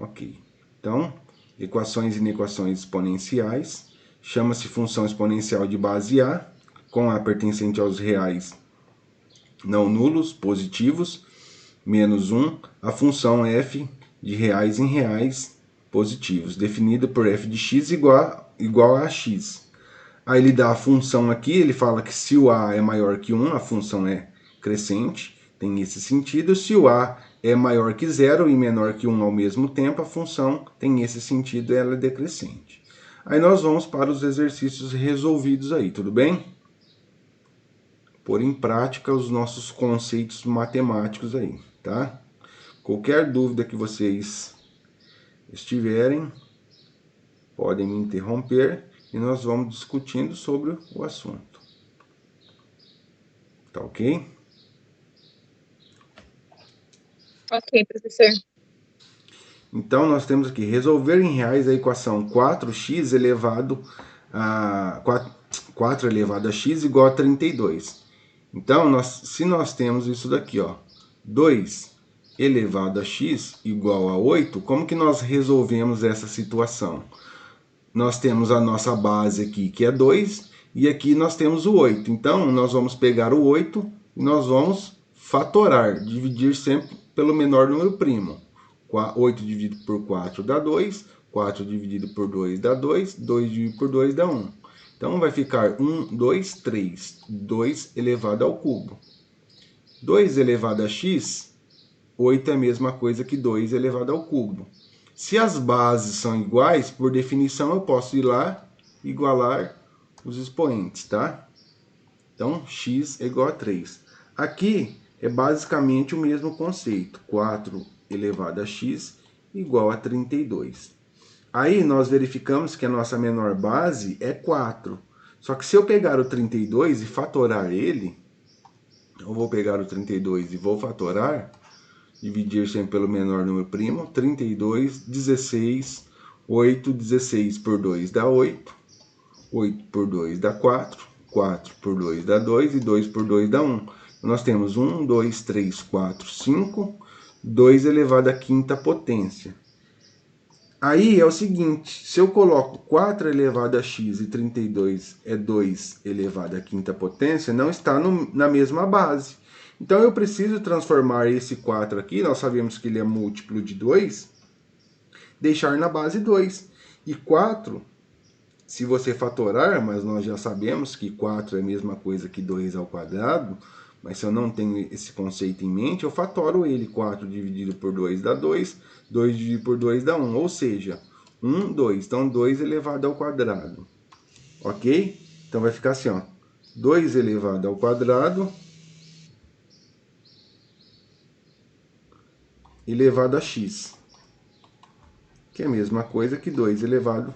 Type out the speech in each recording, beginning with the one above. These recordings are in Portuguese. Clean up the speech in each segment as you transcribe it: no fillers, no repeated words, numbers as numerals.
Ok. Então, equações e inequações exponenciais. Chama-se função exponencial de base A, com A pertencente aos reais não nulos, positivos, menos 1, a função f de reais em reais positivos, definida por f de x igual a x. Aí ele dá a função aqui, ele fala que se o a é maior que 1, a função é crescente, tem esse sentido. Se o a é maior que 0 e menor que 1 ao mesmo tempo, a função tem esse sentido, ela é decrescente. Aí nós vamos para os exercícios resolvidos aí, tudo bem? Pôr em prática os nossos conceitos matemáticos aí, tá? Qualquer dúvida que vocês estiverem, podem me interromper e nós vamos discutindo sobre o assunto. Tá ok? Ok, professor. Então, nós temos aqui, resolver em reais a equação 4x elevado a 4 elevado a x igual a 32. Então, se nós temos isso daqui, ó, 2 elevado a x igual a 8, como que nós resolvemos essa situação? Nós temos a nossa base aqui, que é 2, e aqui nós temos o 8. Então, nós vamos pegar o 8 e nós vamos fatorar, dividir sempre pelo menor número primo. 8 dividido por 4 dá 2, 4 dividido por 2 dá 2, 2 dividido por 2 dá 1. Então, vai ficar 1, 2, 3, 2 elevado ao cubo. 2 elevado a x, 8 é a mesma coisa que 2 elevado ao cubo. Se as bases são iguais, por definição, eu posso ir lá e igualar os expoentes, tá? Então, x é igual a 3. Aqui é basicamente o mesmo conceito. 4 elevado a x igual a 32. Aí nós verificamos que a nossa menor base é 4. Só que se eu pegar o 32 e fatorar ele, eu vou pegar o 32 e vou fatorar, dividir sempre pelo menor número primo, 32, 16, 8, 16 por 2 dá 8, 8 por 2 dá 4, 4 por 2 dá 2 e 2 por 2 dá 1. Nós temos 1, 2, 3, 4, 5, 2 elevado à quinta potência. Aí é o seguinte, se eu coloco 4 elevado a x e 32 é 2 elevado à quinta potência, não está na mesma base. Então eu preciso transformar esse 4 aqui, nós sabemos que ele é múltiplo de 2, deixar na base 2. E 4, se você fatorar, mas nós já sabemos que 4 é a mesma coisa que 2 ao quadrado, mas se eu não tenho esse conceito em mente, eu fatoro ele. 4 dividido por 2 dá 2, 2 dividido por 2 dá 1, ou seja, 1, 2. Então, 2 elevado ao quadrado, ok? Então, vai ficar assim, ó, 2 elevado ao quadrado elevado a x, que é a mesma coisa que 2 elevado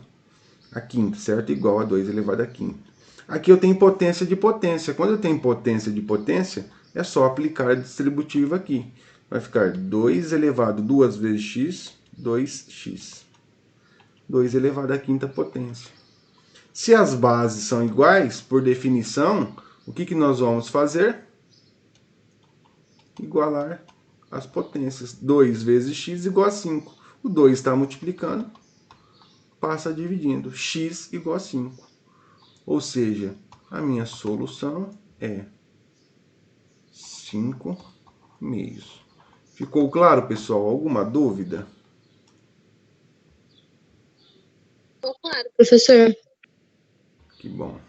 a quinto, certo? Igual a 2 elevado a quinto. Aqui eu tenho potência de potência. Quando eu tenho potência de potência, é só aplicar a distributiva aqui. Vai ficar 2 elevado a 2 vezes x, 2x. 2 elevado à quinta potência. Se as bases são iguais, por definição, o que nós vamos fazer? Igualar as potências. 2 vezes x igual a 5. O 2 está multiplicando, passa dividindo. X igual a 5. Ou seja, a minha solução é 5 meios. Ficou claro, pessoal? Alguma dúvida? Ficou claro, professor. Que bom.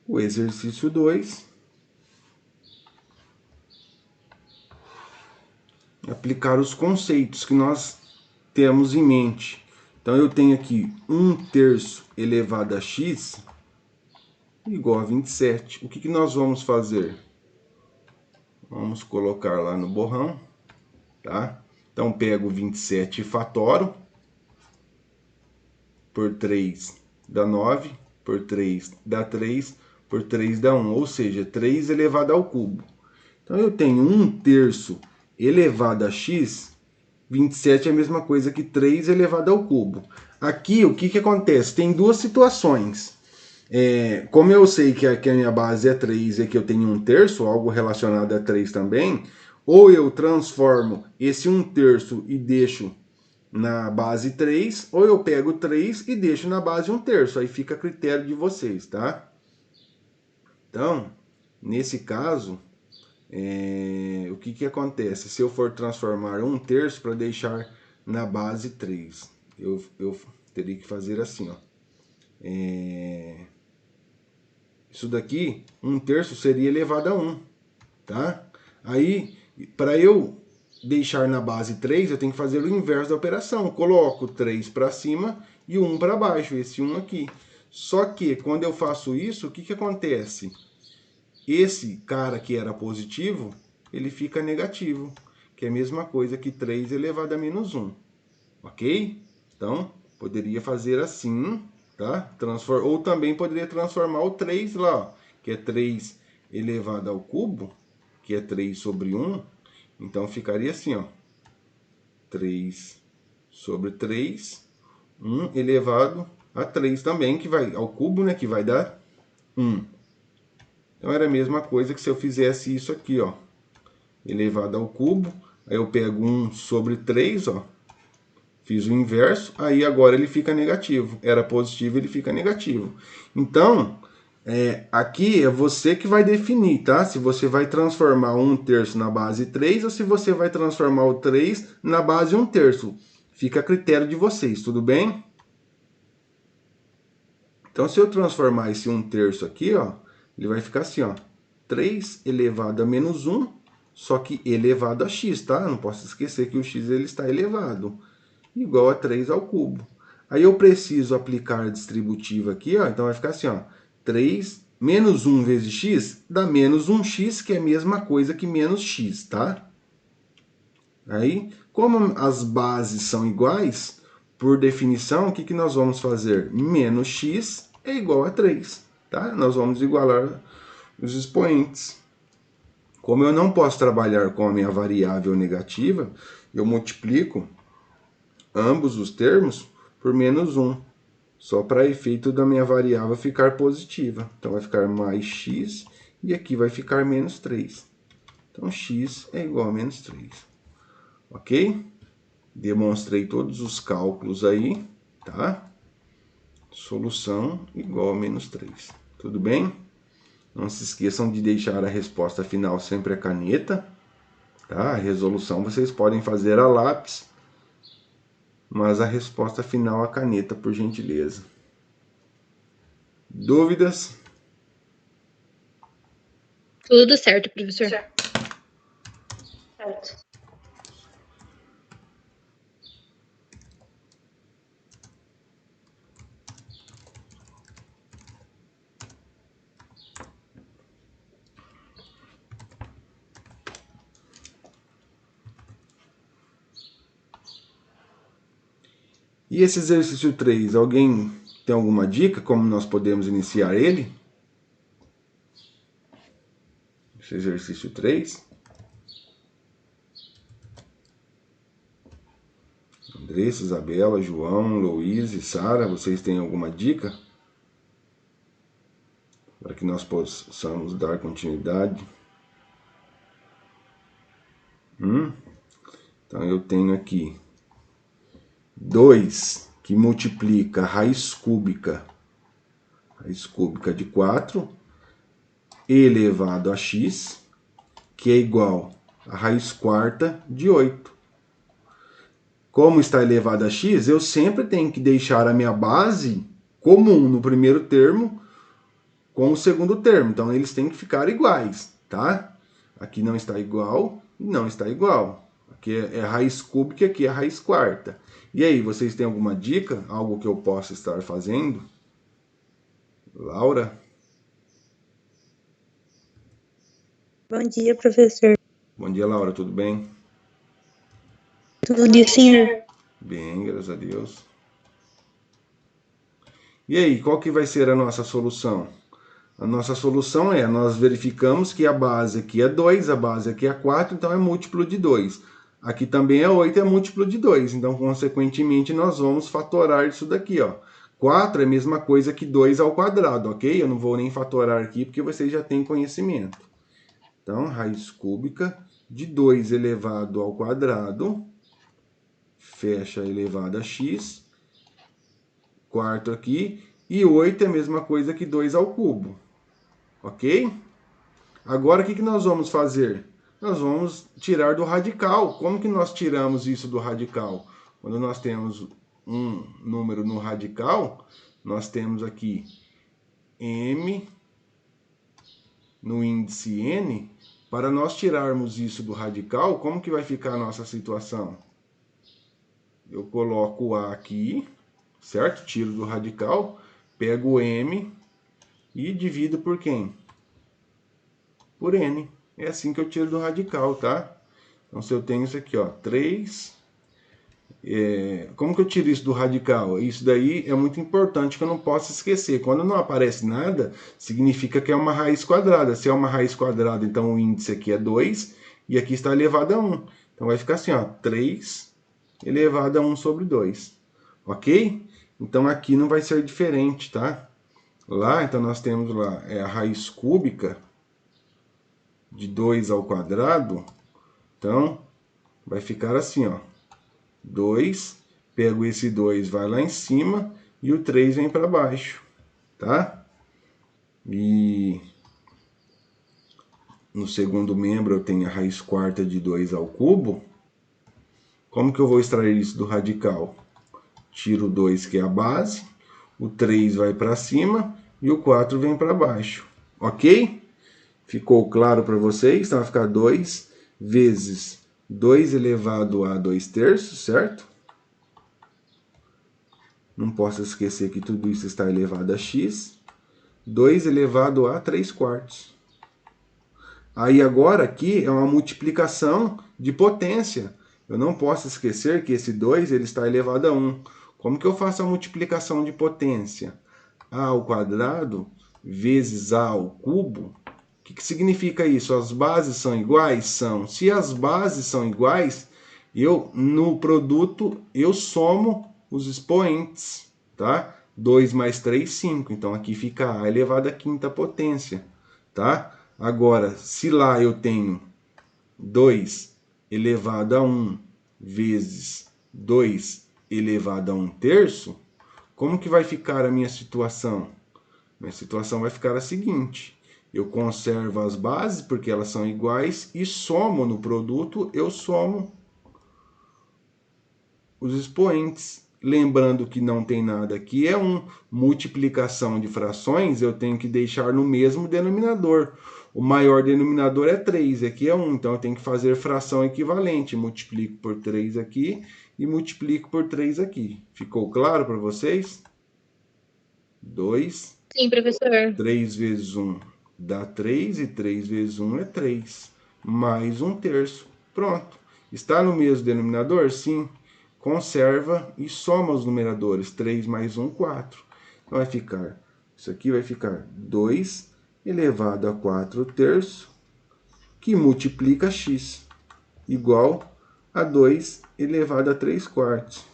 O exercício 2 aplicar os conceitos que nós temos em mente. Então, eu tenho aqui 1/3 elevado a x igual a 27. O que nós vamos fazer? Vamos colocar lá no borrão, tá? Então, pego 27 e fatoro. Por 3 dá 9, por 3 dá 3, por 3 dá 1, ou seja, 3 elevado ao cubo. Então, eu tenho 1/3 elevado a x, 27 é a mesma coisa que 3 elevado ao cubo. Aqui, o que acontece? Tem duas situações. Como eu sei que a minha base é 3 e que eu tenho 1/3, algo relacionado a 3 também, ou eu transformo esse 1/3 e deixo na base 3, ou eu pego 3 e deixo na base 1/3. Aí fica a critério de vocês, tá? Então, nesse caso, o que acontece? Se eu for transformar 1/3 para deixar na base 3, eu teria que fazer assim, ó. Isso daqui, 1/3 seria elevado a 1, tá? Aí, para eu deixar na base 3, eu tenho que fazer o inverso da operação. Eu coloco 3 para cima e 1 para baixo, esse 1 aqui. Só que, quando eu faço isso, o que acontece? Esse cara que era positivo, ele fica negativo, que é a mesma coisa que 3 elevado a menos 1. Ok? Então, poderia fazer assim, tá? Ou também poderia transformar o 3 lá, ó, que é 3 elevado ao cubo, que é 3 sobre 1. Então, ficaria assim, ó. 3 sobre 3, 1 elevado a 3 também, que vai ao cubo, né? Que vai dar 1. Então, era a mesma coisa que se eu fizesse isso aqui, ó. Elevado ao cubo. Aí eu pego 1 sobre 3, ó. Fiz o inverso, aí agora ele fica negativo. Era positivo, ele fica negativo. Então, aqui é você que vai definir, tá? Se você vai transformar 1/3 na base 3 ou se você vai transformar o 3 na base 1/3. Fica a critério de vocês, tudo bem? Então, se eu transformar esse 1/3 aqui, ó, ele vai ficar assim, ó. 3 elevado a menos 1, só que elevado a x, tá? Não posso esquecer que o x ele está elevado. Igual a 3 ao cubo. Aí eu preciso aplicar a distributiva aqui, ó. Então vai ficar assim, ó. 3 menos 1 vezes x dá menos 1x, que é a mesma coisa que menos x, tá? Aí, como as bases são iguais, por definição, o que nós vamos fazer? Menos x é igual a 3, tá? Nós vamos igualar os expoentes. Como eu não posso trabalhar com a minha variável negativa, eu multiplico ambos os termos por menos 1, só para efeito da minha variável ficar positiva. Então, vai ficar mais x e aqui vai ficar menos 3. Então, x é igual a menos 3. Ok? Demonstrei todos os cálculos aí, tá? Solução igual a menos 3. Tudo bem? Não se esqueçam de deixar a resposta final sempre a caneta, tá? A resolução vocês podem fazer a lápis, mas a resposta final a caneta, por gentileza. Dúvidas? Tudo certo, professor. Certo. E esse exercício 3, alguém tem alguma dica como nós podemos iniciar ele? Esse exercício 3. Andressa, Isabela, João, Luiz e Sara, vocês têm alguma dica? Para que nós possamos dar continuidade. Então, eu tenho aqui 2 que multiplica a raiz cúbica de 4 elevado a x, que é igual a raiz quarta de 8. Como está elevado a x, eu sempre tenho que deixar a minha base comum no primeiro termo com o segundo termo. Então, eles têm que ficar iguais, tá? Aqui não está igual, não está igual. Aqui é raiz cúbica, aqui é raiz quarta. E aí, vocês têm alguma dica? Algo que eu possa estar fazendo? Laura? Bom dia, professor. Bom dia, Laura, tudo bem? Tudo e o senhor? Bem, graças a Deus. E aí, qual que vai ser a nossa solução? A nossa solução é, nós verificamos que a base aqui é 2, a base aqui é 4, então é múltiplo de 2. Aqui também é 8, é múltiplo de 2. Então, consequentemente, nós vamos fatorar isso daqui, ó. 4 é a mesma coisa que 2 ao quadrado, ok? Eu não vou nem fatorar aqui, porque vocês já têm conhecimento. Então, raiz cúbica de 2 elevado ao quadrado, fecha elevado a x, quarto aqui, e 8 é a mesma coisa que 2 ao cubo, ok? Agora, o que nós vamos fazer? Nós vamos tirar do radical. Como que nós tiramos isso do radical? Quando nós temos um número no radical, nós temos aqui m no índice n. Para nós tirarmos isso do radical, como que vai ficar a nossa situação? Eu coloco o a aqui, certo? Tiro do radical, pego o m e divido por quem? Por n. É assim que eu tiro do radical, tá? Então, se eu tenho isso aqui, ó, 3... como que eu tiro isso do radical? Isso daí é muito importante que eu não posso esquecer. Quando não aparece nada, significa que é uma raiz quadrada. Se é uma raiz quadrada, então o índice aqui é 2 e aqui está elevado a 1. Então, vai ficar assim, ó, 3 elevado a 1 sobre 2. Ok? Então, aqui não vai ser diferente, tá? Lá, então, nós temos lá a raiz cúbica de 2 ao quadrado. Então, vai ficar assim, ó. 2, pego esse 2, vai lá em cima, e o 3 vem para baixo, tá? E no segundo membro eu tenho a raiz quarta de 2 ao cubo. Como que eu vou extrair isso do radical? Tiro o 2, que é a base, o 3 vai para cima, e o 4 vem para baixo, ok? Ficou claro para vocês? Então vai ficar 2 vezes 2 elevado a 2 terços, certo? Não posso esquecer que tudo isso está elevado a x. 2 elevado a 3 quartos. Aí agora aqui é uma multiplicação de potência. Eu não posso esquecer que esse 2 ele está elevado a 1. Como que eu faço a multiplicação de potência? A ao quadrado vezes a ao cubo. O que significa isso? As bases são iguais? São. Se as bases são iguais, no produto eu somo os expoentes, tá? 2 mais 3, 5. Então aqui fica a elevado à quinta potência, tá? Agora, se lá eu tenho 2 elevado a 1 vezes 2 elevado a 1 terço, como que vai ficar a minha situação? Minha situação vai ficar a seguinte: eu conservo as bases porque elas são iguais e somo no produto, eu somo os expoentes. Lembrando que não tem nada aqui, é multiplicação de frações, eu tenho que deixar no mesmo denominador. O maior denominador é 3, aqui é 1, então eu tenho que fazer fração equivalente. Multiplico por 3 aqui e multiplico por 3 aqui. Ficou claro para vocês? 2. Sim, professor. 3 vezes 1 dá 3 e 3 vezes 1 é 3. Mais 1 terço. Pronto. Está no mesmo denominador? Sim. Conserva e soma os numeradores. 3 mais 1, 4. Então vai ficar, isso aqui vai ficar 2 elevado a 4 terços, que multiplica x, igual a 2 elevado a 3 quartos.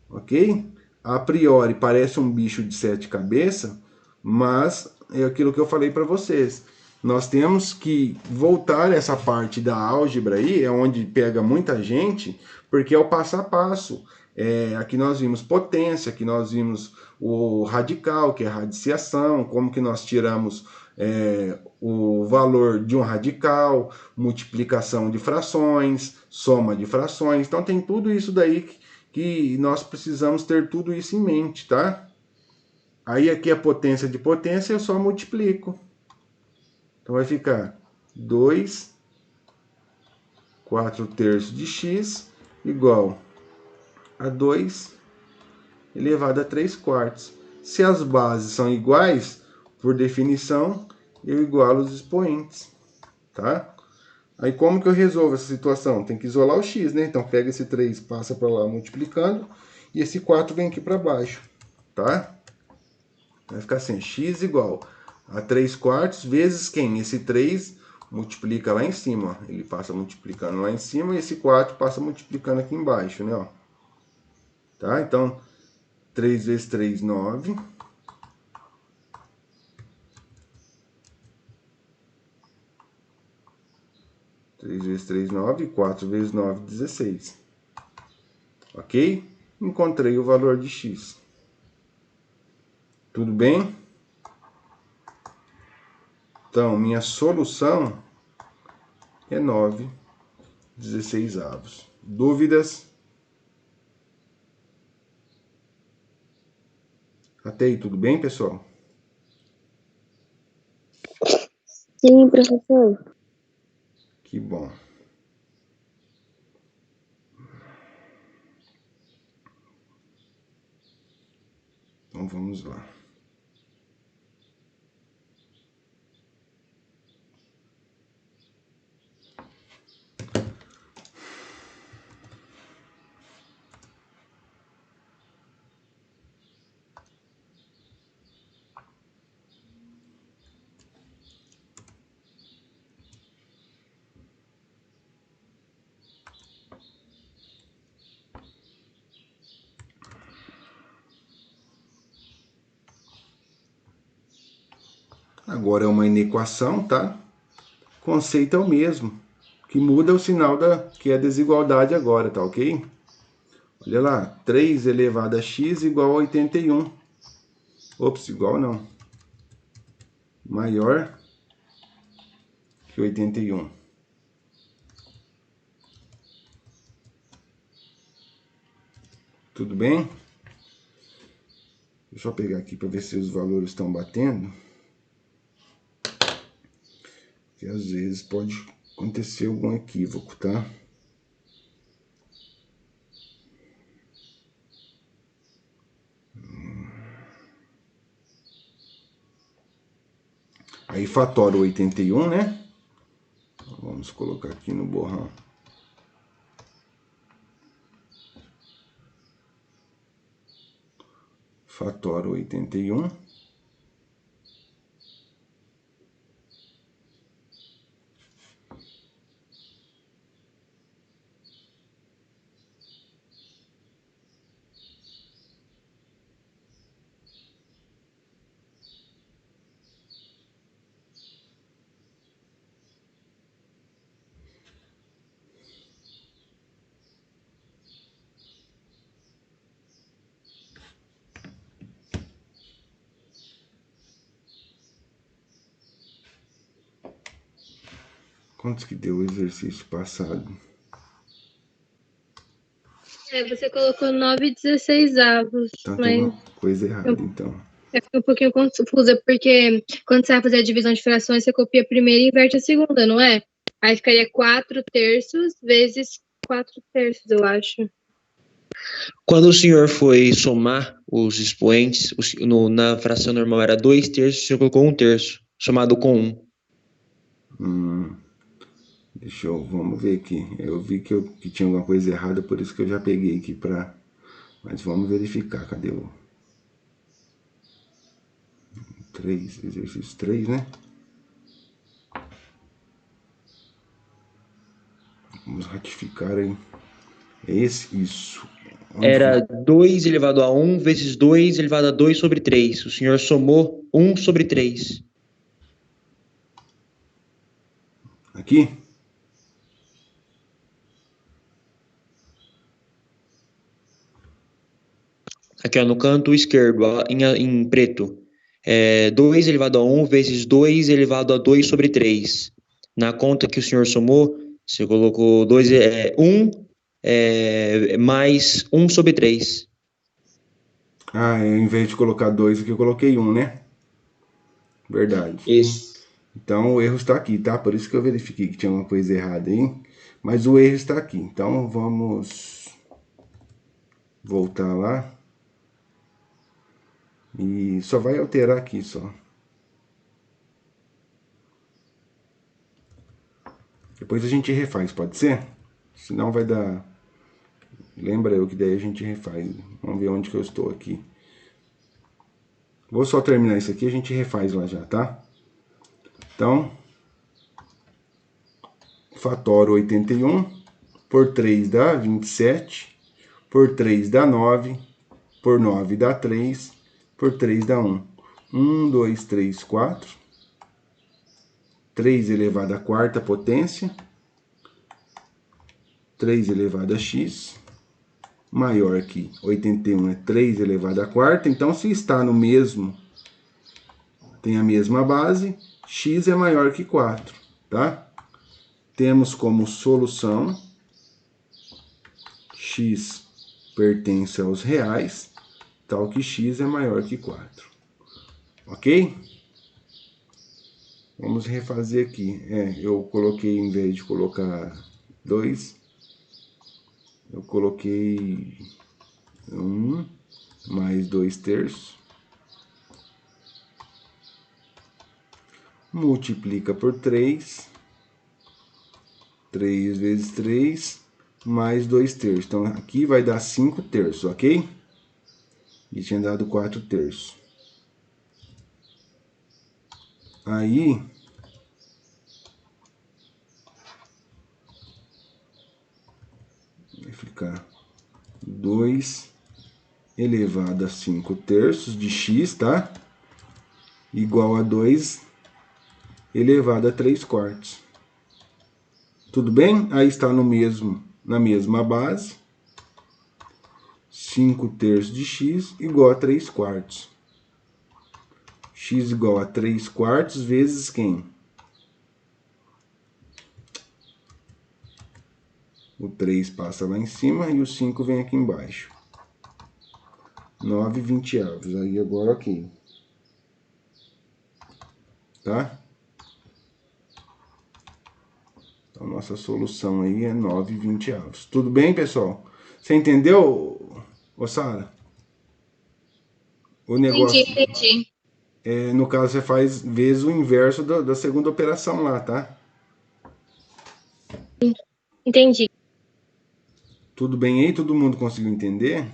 Ok? A priori parece um bicho de 7 cabeças, mas é aquilo que eu falei para vocês. Nós temos que voltar essa parte da álgebra aí, é onde pega muita gente, porque é o passo a passo. Aqui nós vimos potência, aqui nós vimos o radical, que é a radiciação, como que nós tiramos o valor de um radical, multiplicação de frações, soma de frações. Então tem tudo isso daí que nós precisamos ter tudo isso em mente, tá? Aí aqui a potência de potência eu só multiplico. Então vai ficar 2 4 terços de x igual a 2 elevado a 3 quartos. Se as bases são iguais, por definição, eu igualo os expoentes, tá? Aí como que eu resolvo essa situação? Tem que isolar o x, né? Então pega esse 3, passa para lá multiplicando, e esse 4 vem aqui para baixo, tá? Vai ficar assim, x igual a 3 quartos vezes quem? Esse 3 multiplica lá em cima, ó. Ele passa multiplicando lá em cima, e esse 4 passa multiplicando aqui embaixo, né? Ó. Tá? Então, 3 vezes 3, 9. 3 vezes 3, 9. 4 vezes 9, 16. Ok? Encontrei o valor de x. Tudo bem? Então, minha solução é 9/16. Dúvidas? Até aí, tudo bem, pessoal? Sim, professor. Que bom. Então, vamos lá. Agora é uma inequação, tá? O conceito é o mesmo. O que muda é o sinal que é a desigualdade agora, tá ok? Olha lá, 3 elevado a x igual a 81. Ops, igual não. Maior que 81. Tudo bem? Deixa eu pegar aqui para ver se os valores estão batendo. Porque às vezes pode acontecer algum equívoco, tá? Aí fatora 81, né? Vamos colocar aqui no borrão. Fatora 81. Quantos que deu o exercício passado? Você colocou 9/16, Então tem mas alguma coisa errada, então. eu fiquei um pouquinho confusa, porque quando você vai fazer a divisão de frações, você copia a primeira e inverte a segunda, não é? Aí ficaria 4 terços vezes 4 terços, eu acho. Quando o senhor foi somar os expoentes, na fração normal era 2 terços, o senhor colocou 1 terço, somado com 1. Vamos ver aqui. Eu vi que tinha alguma coisa errada, por isso que eu já peguei aqui pra... Mas vamos verificar, cadê o... 3, exercício 3, né? Vamos ratificar aí. É esse? Isso. Era 2 elevado a 1 vezes 2 elevado a 2 sobre 3. O senhor somou 1 sobre 3. Aqui? Aqui, ó, no canto esquerdo, ó, em preto. 2 elevado a 1 vezes 2 elevado a 2 sobre 3. Na conta que o senhor somou, você colocou 1 mais 1 sobre 3. Ah, em vez de colocar 2 aqui, eu coloquei 1, né? Verdade. Isso. Então o erro está aqui, tá? Por isso que eu verifiquei que tinha uma coisa errada aí. Mas o erro está aqui. Então, vamos voltar lá. E só vai alterar aqui, só. Depois a gente refaz, pode ser? Senão vai dar... Lembra eu que daí a gente refaz. Vamos ver onde que eu estou aqui. Vou só terminar isso aqui, a gente refaz lá já, tá? Então, fator 81 por 3 dá 27, por 3 dá 9, por 9 dá 3, por 3 dá 1. 1, 2, 3, 4. 3 elevado à quarta potência. 3 elevado a x. Maior que 81 é 3 elevado à quarta. Então, se está no mesmo, tem a mesma base, x é maior que 4, tá? Temos como solução x pertence aos reais, tal que x é maior que 4. Ok? Vamos refazer aqui. Eu coloquei, em vez de colocar 2, eu coloquei 1 mais 2 terços. Multiplica por 3. 3 vezes 3, mais 2 terços. Então, aqui vai dar 5 terços, ok? E tinha dado 4 terços. Aí, vai ficar 2 elevado a 5 terços de x, tá? Igual a 2 elevado a 3 quartos. Tudo bem? Aí está na mesma base. 5 terços de x igual a 3 quartos. X igual a 3 quartos vezes quem? O 3 passa lá em cima e o 5 vem aqui embaixo. 9/20. Aí agora ok. Tá? Então, nossa solução aí é 9/20. Tudo bem, pessoal? Você entendeu, Sara? O negócio... Entendi. no caso, você faz vezes o inverso da segunda operação lá, tá? Entendi. Tudo bem aí? Todo mundo conseguiu entender?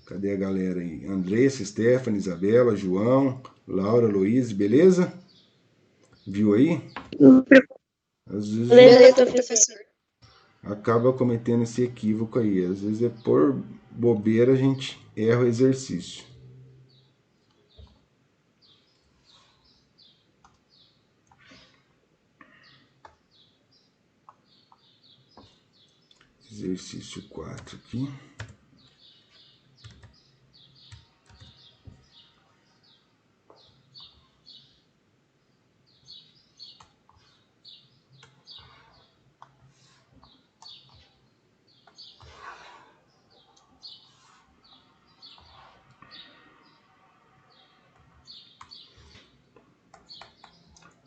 Cadê a galera aí? Andressa, Stephanie, Isabela, João, Laura, Luiz, beleza? Viu aí? Às vezes Beleza, professor. acaba cometendo esse equívoco aí. Às vezes é por bobeira a gente erra o exercício. Exercício 4 aqui.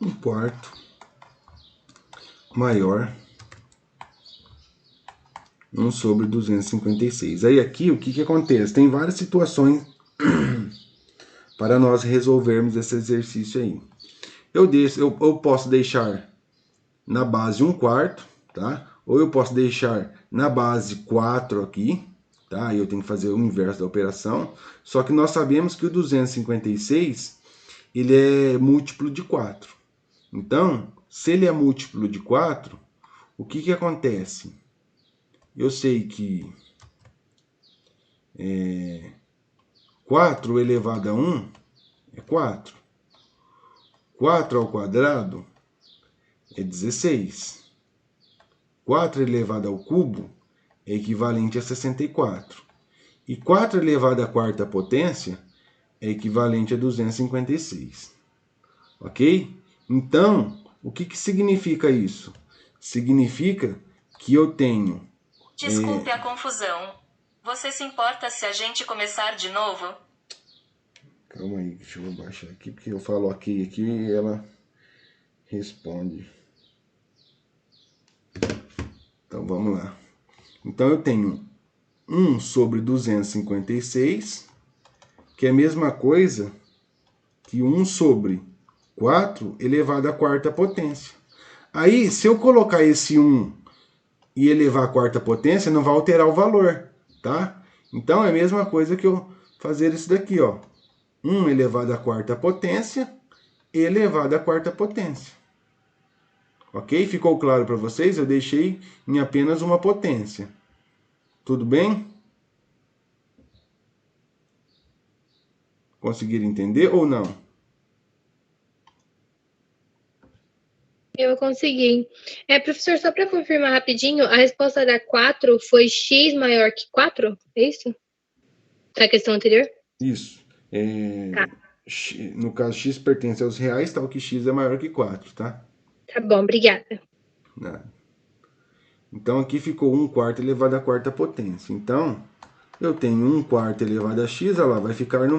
Um quarto maior 1 sobre 256. Aí aqui o que acontece? Tem várias situações para nós resolvermos esse exercício aí. Eu posso deixar na base 1 quarto, tá? Ou eu posso deixar na base 4 aqui, tá? Aí eu tenho que fazer o inverso da operação. Só que nós sabemos que o 256, ele é múltiplo de 4. Então, se ele é múltiplo de 4, o que acontece? Eu sei que 4 elevado a 1 é 4. 4 ao quadrado é 16. 4 elevado ao cubo é equivalente a 64. E 4 elevado à quarta potência é equivalente a 256. Ok? Então, o que significa isso? Significa que eu tenho... Desculpe a confusão. Você se importa se a gente começar de novo? Calma aí, deixa eu baixar aqui, porque eu falo ok aqui e ela responde. Então, vamos lá. Então, eu tenho 1 sobre 256, que é a mesma coisa que 1 sobre 4 elevado à quarta potência. Aí, se eu colocar esse 1 e elevar à quarta potência, não vai alterar o valor, tá? Então, é a mesma coisa que eu fazer isso daqui, ó. 1 elevado à quarta potência elevado à quarta potência. Ok? Ficou claro para vocês? Eu deixei em apenas uma potência. Tudo bem? Conseguiram entender ou não? Eu consegui. Professor, só para confirmar rapidinho, a resposta da 4 foi x maior que 4? É isso? Da questão anterior? Isso. Tá. No caso, x pertence aos reais, tal que x é maior que 4, tá? Tá bom, obrigada. Nada. Então, aqui ficou 1/4 elevado à quarta potência. Então, eu tenho 1/4 elevado a x, olha lá, vai ficar na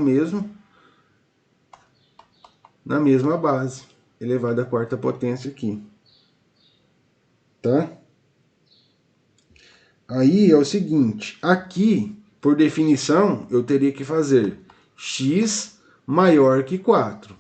mesma base, elevado à quarta potência aqui. Tá? Aí é o seguinte, aqui, por definição, eu teria que fazer x maior que 4,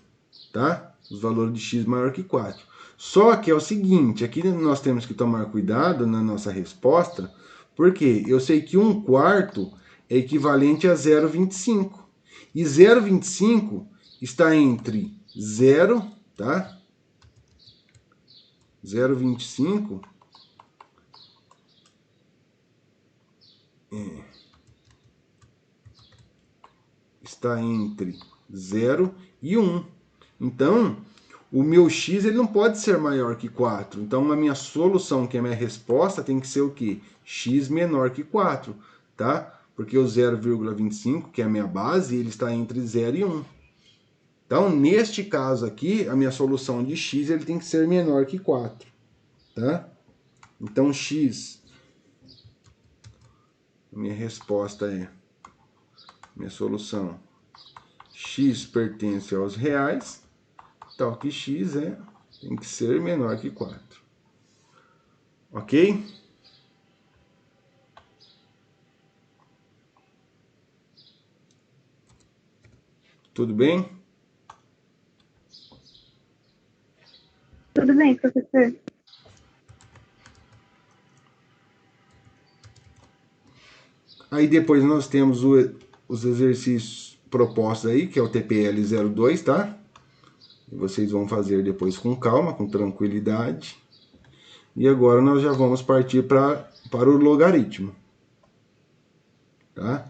tá? Os valores de x maior que 4. Só que é o seguinte, aqui nós temos que tomar cuidado na nossa resposta, porque eu sei que 1/4 é equivalente a 0,25. E 0,25 está entre 0, tá? 0,25 está entre 0 e 1. Então, o meu x ele não pode ser maior que 4. Então, a minha solução, que é a minha resposta, tem que ser o quê? X menor que 4, tá? Porque o 0,25, que é a minha base, ele está entre 0 e 1. Então, neste caso aqui, a minha solução de x ele tem que ser menor que 4, tá? Então, x, minha resposta é, minha solução, x pertence aos reais, tal que x tem que ser menor que 4. Ok? Tudo bem? Tudo bem, professor? Aí depois nós temos os exercícios propostos aí, que é o TPL 02, tá? E vocês vão fazer depois com calma, com tranquilidade. E agora nós já vamos partir para o logaritmo. Tá?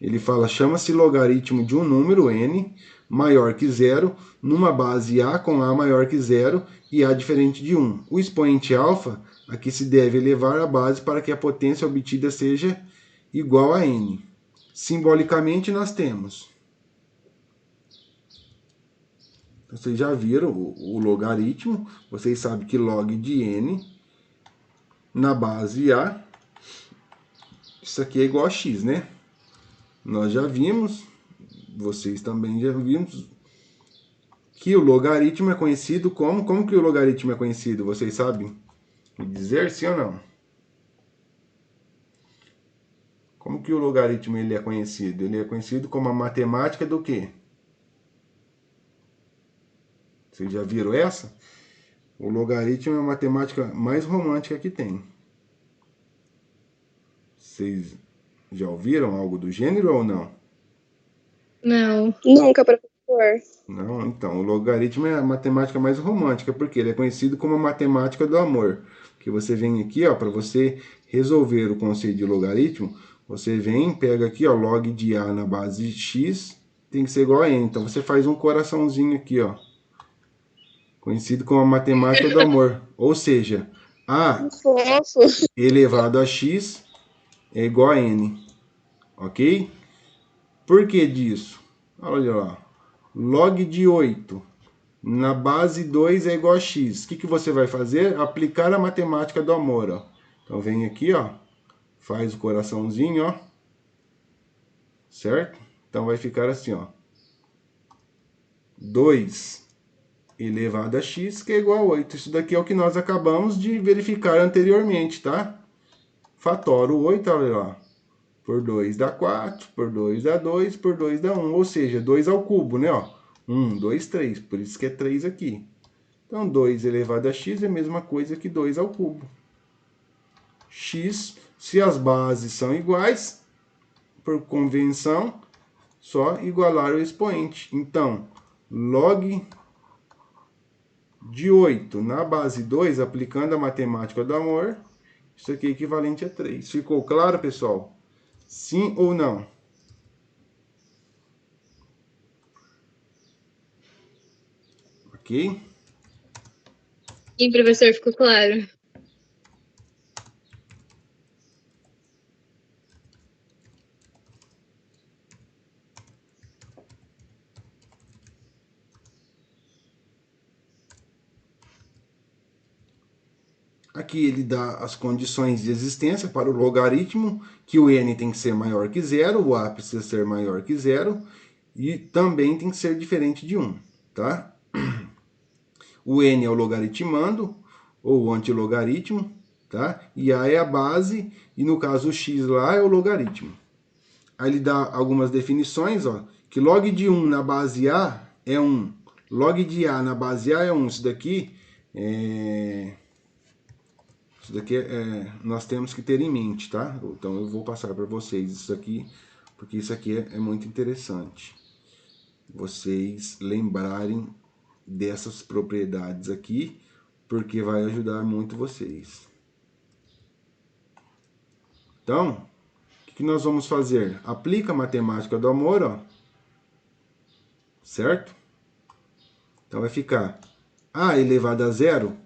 Ele fala, chama-se logaritmo de um número n maior que zero, numa base a com a maior que zero e a diferente de 1. O expoente alfa a que se deve elevar a base para que a potência obtida seja igual a n. Simbolicamente nós temos, vocês já viram o logaritmo, vocês sabem que log de n na base a, isso aqui é igual a x, né? Nós já vimos, vocês também já viram, que o logaritmo é conhecido como que o logaritmo é conhecido? Vocês sabem me dizer, sim ou não? Como que o logaritmo ele é conhecido? Ele é conhecido como a matemática do quê? Vocês já viram essa? O logaritmo é a matemática mais romântica que tem. Vocês já ouviram algo do gênero ou não? Não. Nunca, professor. Não, então, o logaritmo é a matemática mais romântica, porque ele é conhecido como a matemática do amor. Que você vem aqui, ó, para você resolver o conceito de logaritmo, você vem, pega aqui, ó, log de a na base de x tem que ser igual a n. Então você faz um coraçãozinho aqui, ó, conhecido como a matemática do amor. Ou seja, a Fofo. elevado a x é igual a n, ok? Por que disso? Olha lá, log de 8 na base 2 é igual a x. O que você vai fazer? Aplicar a matemática do amor, ó. Então vem aqui, ó, faz o coraçãozinho, ó, certo? Então vai ficar assim, ó, 2 elevado a x, que é igual a 8. Isso daqui é o que nós acabamos de verificar anteriormente, tá? fatora o 8, olha lá. Por 2 dá 4, por 2 dá 2, por 2 dá 1. Ou seja, 2 ao cubo, né? Ó. 1, 2, 3. Por isso que é 3 aqui. Então, 2 elevado a x é a mesma coisa que 2 ao cubo. X, se as bases são iguais, por convenção, só igualar o expoente. Então, log de 8 na base 2, aplicando a matemática do amor, isso aqui é equivalente a 3. Ficou claro, pessoal? Sim ou não? Ok? Sim, professor, ficou claro. Aqui ele dá as condições de existência para o logaritmo, que o n tem que ser maior que zero, o a precisa ser maior que zero, e também tem que ser diferente de 1, tá? O n é o logaritmando, ou o antilogaritmo, tá? E a é a base, e no caso o x lá é o logaritmo. Aí ele dá algumas definições, ó, que log de 1 na base a é 1, log de a na base a é 1. Isso daqui nós temos que ter em mente, tá? Então eu vou passar para vocês isso aqui, porque isso aqui é muito interessante. Vocês lembrarem dessas propriedades aqui, porque vai ajudar muito vocês. Então, o que nós vamos fazer? Aplica a matemática do amor, ó. Certo? Então vai ficar a elevado a zero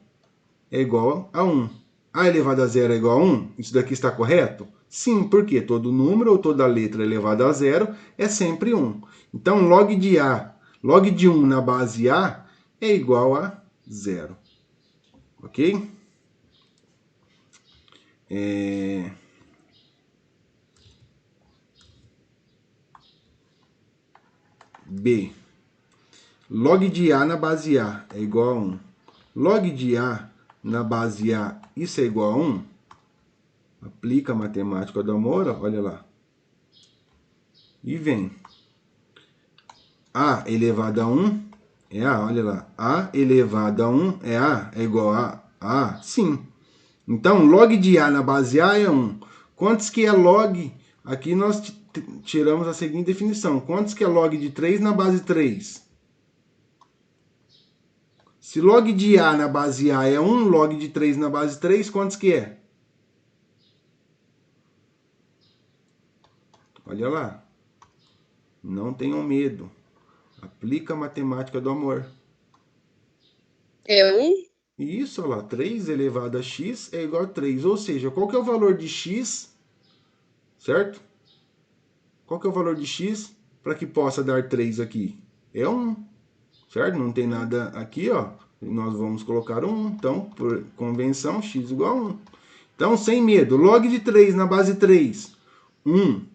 é igual a 1. A elevado a zero é igual a 1? Isso daqui está correto? Sim, porque todo número ou toda letra elevada a zero é sempre 1. Então, log de 1 na base A é igual a 0. Ok? B. Log de A na base A é igual a 1. Log de A na base A, isso é igual a 1? Aplica a matemática do amor, ó, olha lá. E vem. A elevado a 1 é A, olha lá. A elevado a 1 é A, é igual a A? Sim. Então, log de A na base A é 1. Quantos que é log? Aqui nós tiramos a seguinte definição. Quantos que é log de 3 na base 3? Se log de A na base A é 1, log de 3 na base 3, quantos que é? Olha lá. Não tenham medo. Aplica a matemática do amor. É 1? Isso, olha lá. 3 elevado a x é igual a 3. Ou seja, qual que é o valor de x? Certo? Qual que é o valor de x para que possa dar 3 aqui? É 1. Certo? Não tem nada aqui, ó. Nós vamos colocar 1. Então, por convenção, x igual a 1. Então, sem medo. Log de 3 na base 3, 1.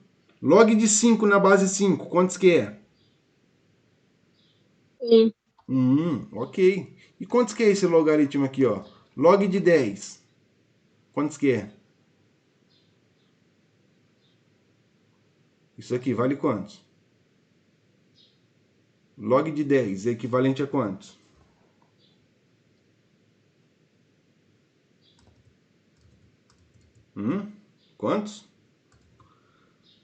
Log de 5 na base 5, quantos que é? 1. Ok. E quantos que é esse logaritmo aqui, ó? Log de 10. Quantos que é? Isso aqui vale quantos? Log de 10 é equivalente a quantos? Quantos?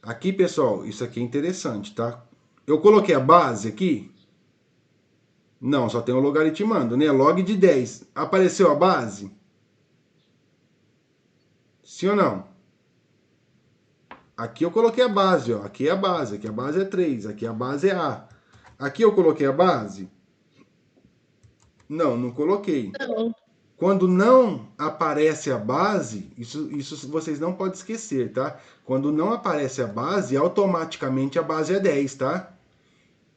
Aqui, pessoal, isso aqui é interessante, tá? Eu coloquei a base aqui. Não, só tem o logaritmando, né? Log de 10. Apareceu a base? Sim ou não? Aqui eu coloquei a base, ó. Aqui é a base. Aqui a base é 3. Aqui a base é A. Aqui eu coloquei a base? Não, não coloquei. Não. Quando não aparece a base, isso vocês não podem esquecer, tá? Quando não aparece a base, automaticamente a base é 10, tá?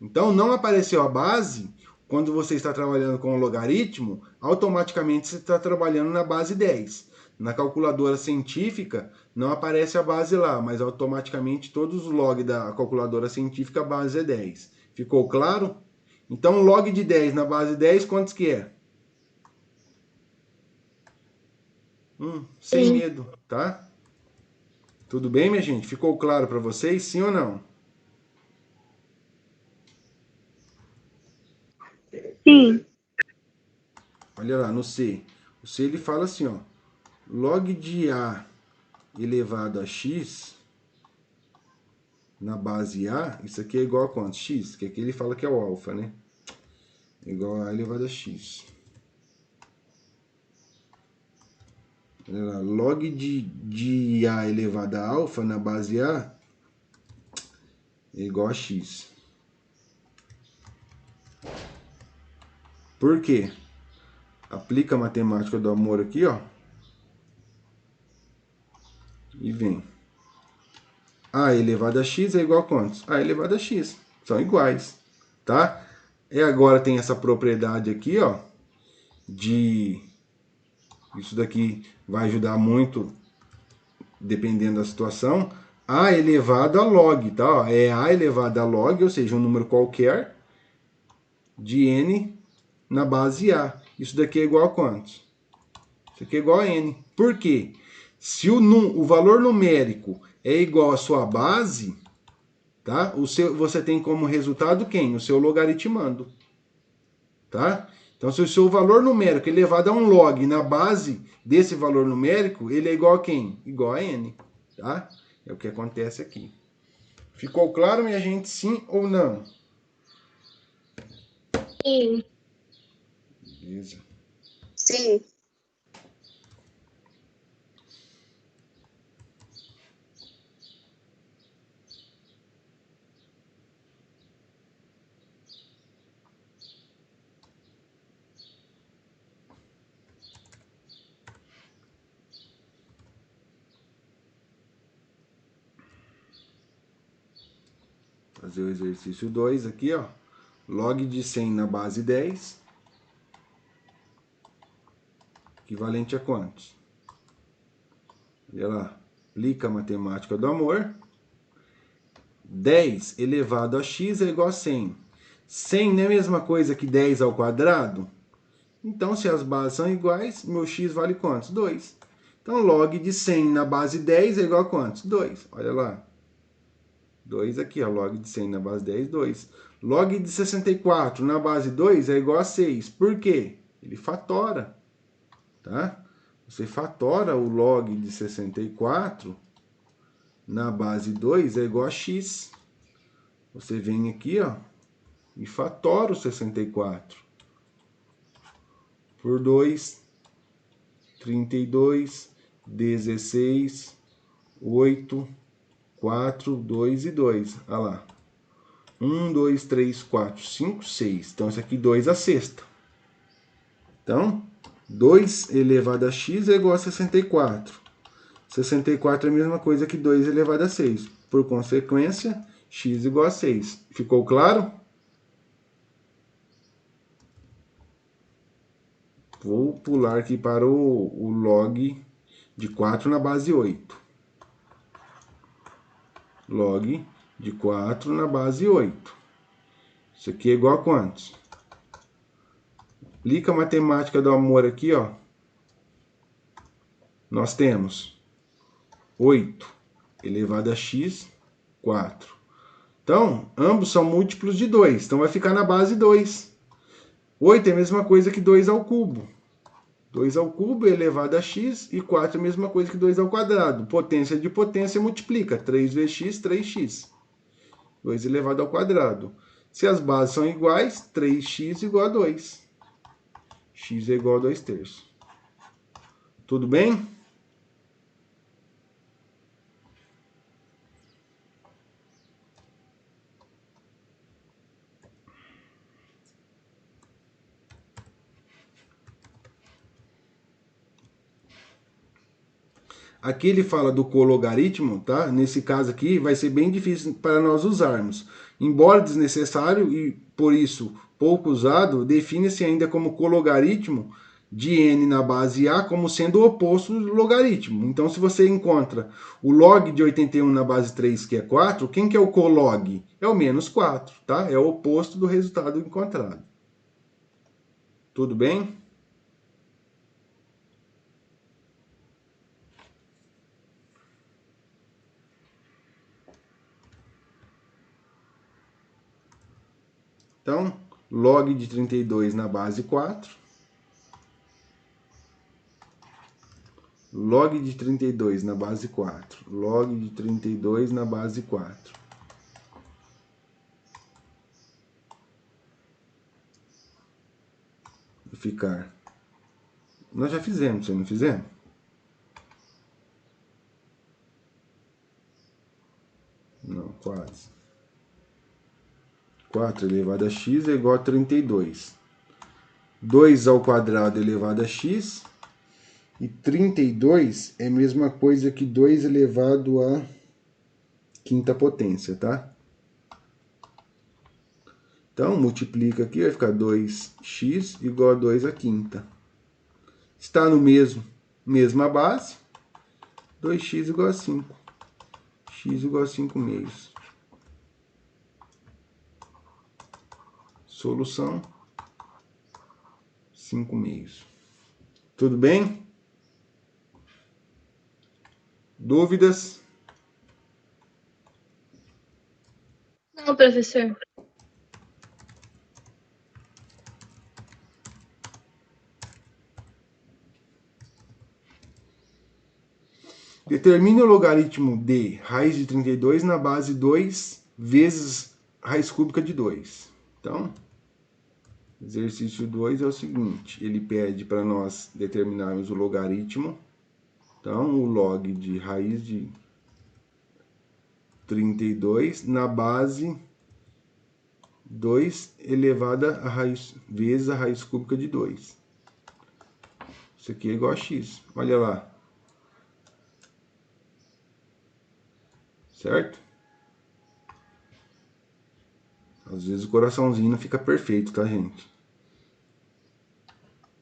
Então, não apareceu a base, quando você está trabalhando com o logaritmo, automaticamente você está trabalhando na base 10. Na calculadora científica, não aparece a base lá, mas automaticamente todos os log da calculadora científica, a base é 10. Ficou claro? Então, log de 10 na base 10, quantos que é? Sem medo, tá? Tudo bem, minha gente? Ficou claro para vocês, sim ou não? Sim. Olha lá, no C. O C ele fala assim, ó. Log de A elevado a x na base A, isso aqui é igual a quanto? X, que aqui ele fala que é o alfa, né? Igual a A elevado a x. Olha lá, log de A elevado a alfa na base A é igual a x. Por quê? Aplica a matemática do amor aqui, ó. E vem. A elevado a x é igual a quantos? A elevado a x. São iguais, tá? E agora tem essa propriedade aqui, ó, de... Isso daqui vai ajudar muito, dependendo da situação. A elevado a log, tá? Ó, é A elevado a log, ou seja, um número qualquer, de n na base A. Isso daqui é igual a quantos? Isso aqui é igual a n. Por quê? Se o valor numérico é igual à sua base, tá? Você tem como resultado quem? O seu logaritmando, tá? Então, se o seu valor numérico é elevado a um log na base desse valor numérico, ele é igual a quem? Igual a n, tá? É o que acontece aqui. Ficou claro, minha gente, sim ou não? Sim. Beleza. Sim. Fazer o exercício 2 aqui, ó. Log de 100 na base 10. Equivalente a quantos? Olha lá. Aplica a matemática do amor. 10 elevado a x é igual a 100. 100 não é a mesma coisa que 10 ao quadrado? Então, se as bases são iguais, meu x vale quantos? 2. Então, log de 100 na base 10 é igual a quantos? 2. Olha lá. 2 aqui, ó. Log de 100 na base 10, 2. Log de 64 na base 2 é igual a 6. Por quê? Ele fatora, tá? Você fatora o log de 64 na base 2 é igual a x. Você vem aqui, ó, e fatora o 64 por 2, 32, 16, 8, 4, 2 e 2. Olha lá. 1, 2, 3, 4, 5, 6. Então, isso aqui 2 a sexta. Então, 2 elevado a x é igual a 64. 64 é a mesma coisa que 2 elevado a 6. Por consequência, x igual a 6. Ficou claro? Vou pular aqui para o log de 4 na base 8. Log de 4 na base 8. Isso aqui é igual a quantos? Aplica a matemática do amor aqui, ó. Nós temos 8 elevado a x, 4. Então, ambos são múltiplos de 2. Então, vai ficar na base 2. 8 é a mesma coisa que 2 ao cubo. 2 ao cubo é elevado a x e 4 é a mesma coisa que 2 ao quadrado. Potência de potência multiplica. 3 vezes x, 3x. 2 elevado ao quadrado. Se as bases são iguais, 3x igual a 2. X é igual a 2 terços. Tudo bem? Aqui ele fala do cologaritmo, tá? Nesse caso aqui vai ser bem difícil para nós usarmos. Embora desnecessário e por isso pouco usado, define-se ainda como cologaritmo de n na base A como sendo o oposto do logaritmo. Então, se você encontra o log de 81 na base 3, que é 4, quem que é o colog? É o menos 4, tá? É o oposto do resultado encontrado. Tudo bem? Então, log de 32 na base 4. Log de 32 na base 4. Log de 32 na base 4. Vai ficar... Nós já fizemos, você não fizemos? Não, quase. 4 elevado a x é igual a 32. 2 ao quadrado elevado a x. E 32 é a mesma coisa que 2 elevado a quinta potência, tá? Então, multiplica aqui, vai ficar 2x igual a 2 à quinta. Está no mesma base, 2x igual a 5. X igual a 5 meios. Solução, 5 meios. Tudo bem? Dúvidas? Não, professor. Determine o logaritmo de raiz de 32 na base 2 vezes raiz cúbica de 2. Então, exercício 2 é o seguinte, ele pede para nós determinarmos o logaritmo. Então, o log de raiz de 32 na base 2 elevada a raiz vezes a raiz cúbica de 2. Isso aqui é igual a x. Olha lá. Certo? Às vezes o coraçãozinho não fica perfeito, tá, gente?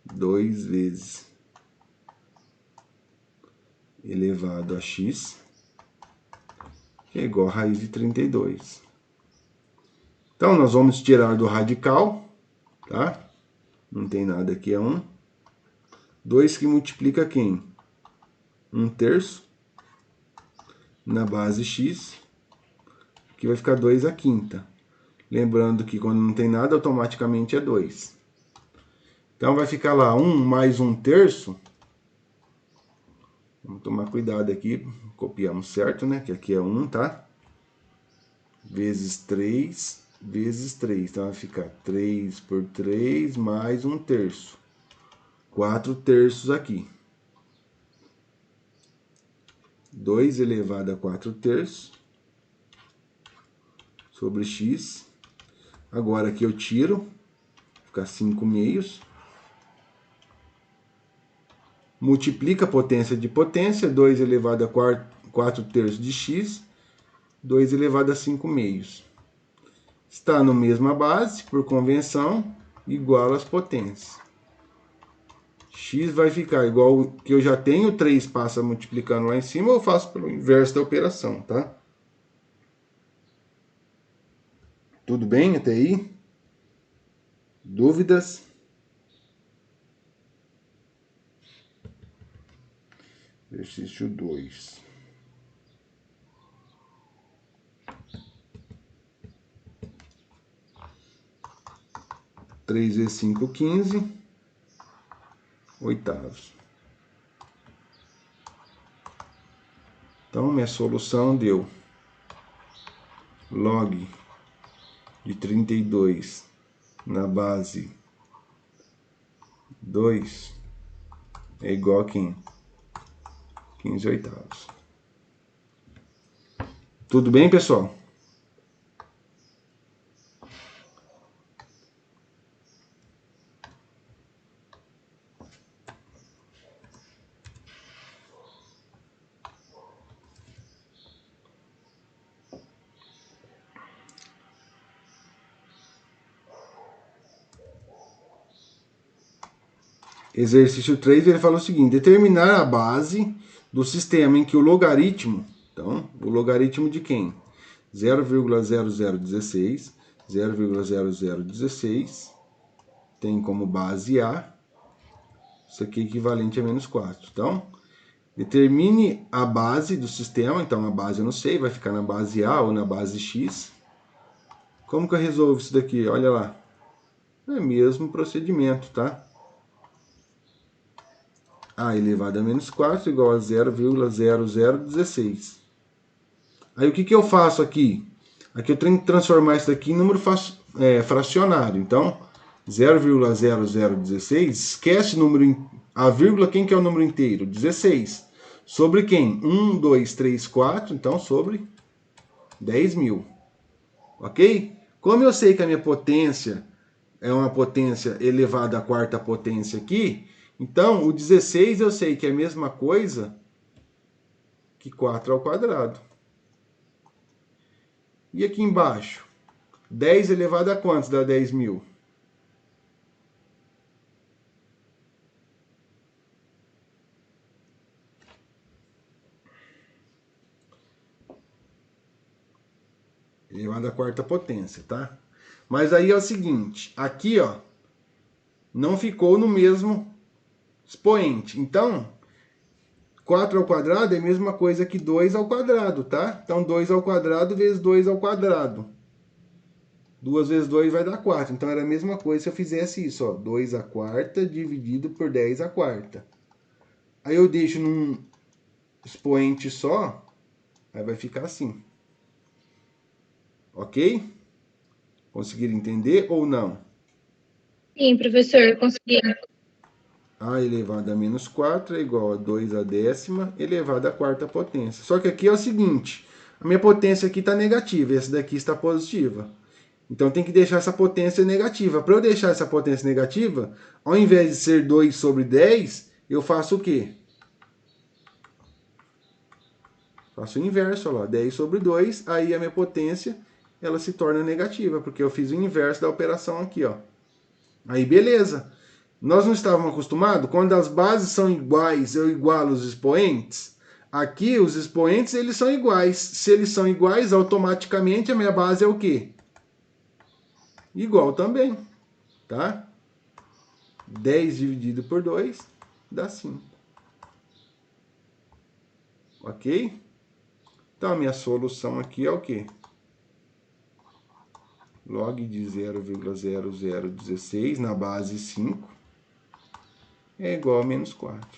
2 vezes elevado a x, que é igual a raiz de 32. Então, nós vamos tirar do radical, tá? Não tem nada aqui, é 1. 2 que multiplica quem? 1/3 na base x, que vai ficar 2 à quinta. Lembrando que quando não tem nada, automaticamente é 2. Então, vai ficar lá 1 mais 1/3. Vamos tomar cuidado aqui, copiamos certo, né? Que aqui é 1, tá? Vezes 3, vezes 3. Então, vai ficar 3 por 3 mais 1/3. 4/3 aqui. 2 elevado a 4/3 sobre x. Agora aqui eu tiro, fica 5 meios. Multiplica a potência de potência, 2 elevado a 4/3 de x, 2 elevado a 5 meios. Está na mesma base, por convenção, igual às potências. X vai ficar igual ao que eu já tenho, 3 passa multiplicando lá em cima, eu faço pelo inverso da operação, tá? Tudo bem até aí? Dúvidas? Exercício 2. Três vezes 5, 15 oitavos. Então, minha solução deu log de 32 na base 2 é igual a quem? 15 oitavos. Tudo bem, pessoal? Exercício 3, ele fala o seguinte: determinar a base do sistema em que o logaritmo, então, o logaritmo de quem? 0,0016, 0,0016, tem como base A, isso aqui é equivalente a menos 4. Então, determine a base do sistema, então a base eu não sei, vai ficar na base A ou na base X. Como que eu resolvo isso daqui? Olha lá. É o mesmo procedimento, tá? A elevado a menos 4 igual a 0,0016. Aí o que eu faço aqui? Aqui eu tenho que transformar isso daqui em número fracionário. Então, 0,0016, esquece o número, a vírgula, quem que é o número inteiro? 16. Sobre quem? 1, 2, 3, 4, então sobre 10.000. Ok? Como eu sei que a minha potência é uma potência elevada à quarta potência aqui, então o 16 eu sei que é a mesma coisa que 4 ao quadrado. E aqui embaixo? 10 elevado a quantos dá 10.000? Elevado à quarta potência, tá? Mas aí é o seguinte, aqui, ó, não ficou no mesmo expoente. Então, 4 ao quadrado é a mesma coisa que 2 ao quadrado, tá? Então, 2 ao quadrado vezes 2 ao quadrado. 2 vezes 2 vai dar 4. Então, era a mesma coisa se eu fizesse isso, ó. 2 à quarta dividido por 10 à quarta. Aí eu deixo num expoente só, aí vai ficar assim. Ok? Conseguiram entender ou não? Sim, professor, consegui. A elevado a menos 4 é igual a 2 a décima elevado à quarta potência. Só que aqui é o seguinte, a minha potência aqui está negativa, essa daqui está positiva. Então tem que deixar essa potência negativa. Para eu deixar essa potência negativa, ao invés de ser 2 sobre 10, eu faço o quê? Faço o inverso, ó lá, 10 sobre 2, aí a minha potência ela se torna negativa, porque eu fiz o inverso da operação aqui, ó. Aí beleza. Nós não estávamos acostumados? Quando as bases são iguais, eu igualo os expoentes. Aqui, os expoentes, eles são iguais. Se eles são iguais, automaticamente a minha base é o quê? Igual também, tá? 10 dividido por 2 dá 5. Ok? Então, a minha solução aqui é o quê? Log de 0,0016 na base 5 é igual a menos 4.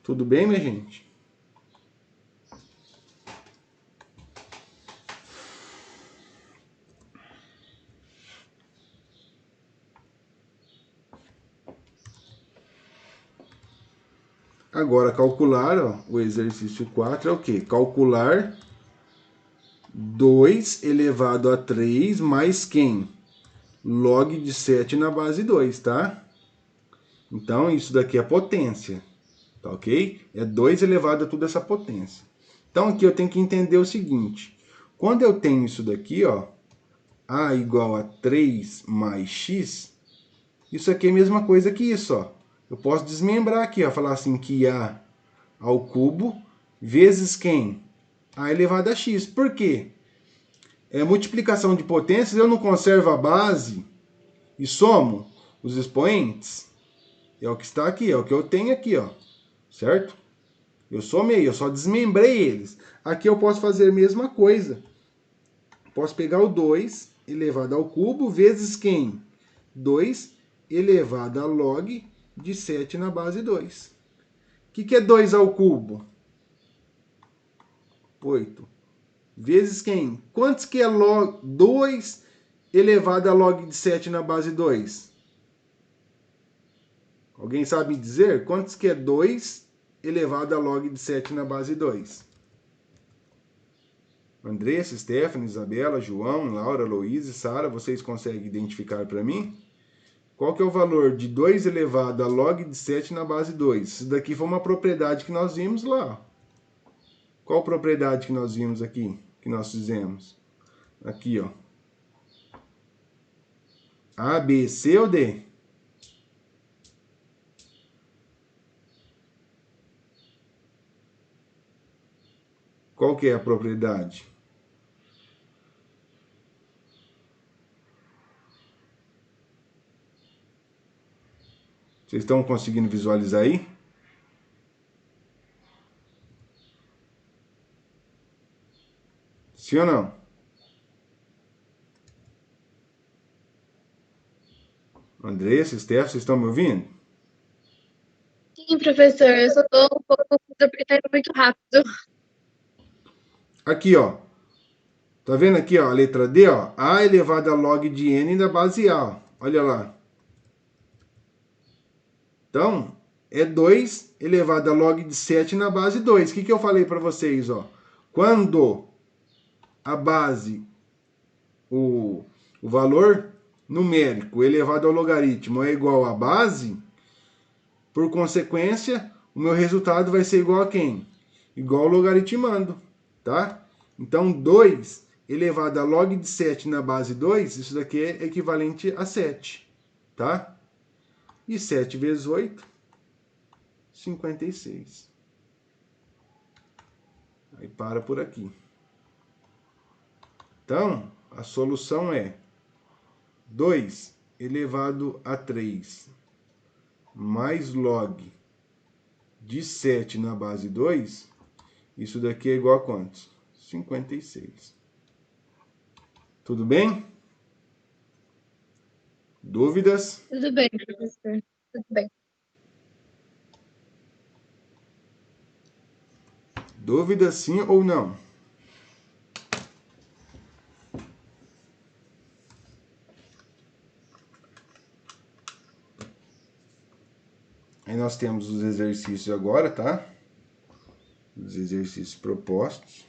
Tudo bem, minha gente? Agora, calcular, ó, o exercício 4 é o quê? Calcular 2 elevado a 3 mais quem? Log de 7 na base 2, tá? Então, isso daqui é potência, tá ok? É 2 elevado a toda essa potência. Então, aqui eu tenho que entender o seguinte. Quando eu tenho isso daqui, ó, A igual a 3 mais X, isso aqui é a mesma coisa que isso, ó. Eu posso desmembrar aqui, ó, falar assim que A ao cubo vezes quem? A elevado a X. Por quê? Multiplicação de potências, eu não conservo a base e somo os expoentes. É o que está aqui, é o que eu tenho aqui, ó. Certo? Eu somei, eu só desmembrei eles. Aqui eu posso fazer a mesma coisa. Posso pegar o 2 elevado ao cubo vezes quem? 2 elevado a log de 7 na base 2. O que é 2 ao cubo? 8. Vezes quem? Quantos que é log 2 elevado a log de 7 na base 2? Alguém sabe dizer? Quantos que é 2 elevado a log de 7 na base 2? Andressa, Stephanie, Isabela, João, Laura, Luísa, Sara, vocês conseguem identificar para mim? Qual que é o valor de 2 elevado a log de 7 na base 2? Isso daqui foi uma propriedade que nós vimos lá. Qual propriedade que nós vimos aqui? Que nós fizemos? Aqui, ó. A, B, C ou D? Qual que é a propriedade? Vocês estão conseguindo visualizar aí? Sim ou não? Andressa, Steph, vocês estão me ouvindo? Sim, professor, eu só tô um pouco confusa porque tá indo muito rápido. Aqui, ó. Tá vendo aqui, ó, a letra D, ó? A elevado a log de N da base A, ó. Olha lá. Então, é 2 elevado a log de 7 na base 2. O que eu falei para vocês, ó? Quando a base, o valor numérico elevado ao logaritmo é igual à base, por consequência, o meu resultado vai ser igual a quem? Igual ao logaritmando, tá? Então, 2 elevado a log de 7 na base 2, isso daqui é equivalente a 7, tá? E 7 vezes 8, 56. Aí para por aqui. Então, a solução é 2 elevado a 3 mais log de 7 na base 2. Isso daqui é igual a quantos? 56. Tudo bem? Dúvidas? Tudo bem, professor. Tudo bem. Dúvidas sim ou não? Aí nós temos os exercícios agora, tá? Os exercícios propostos.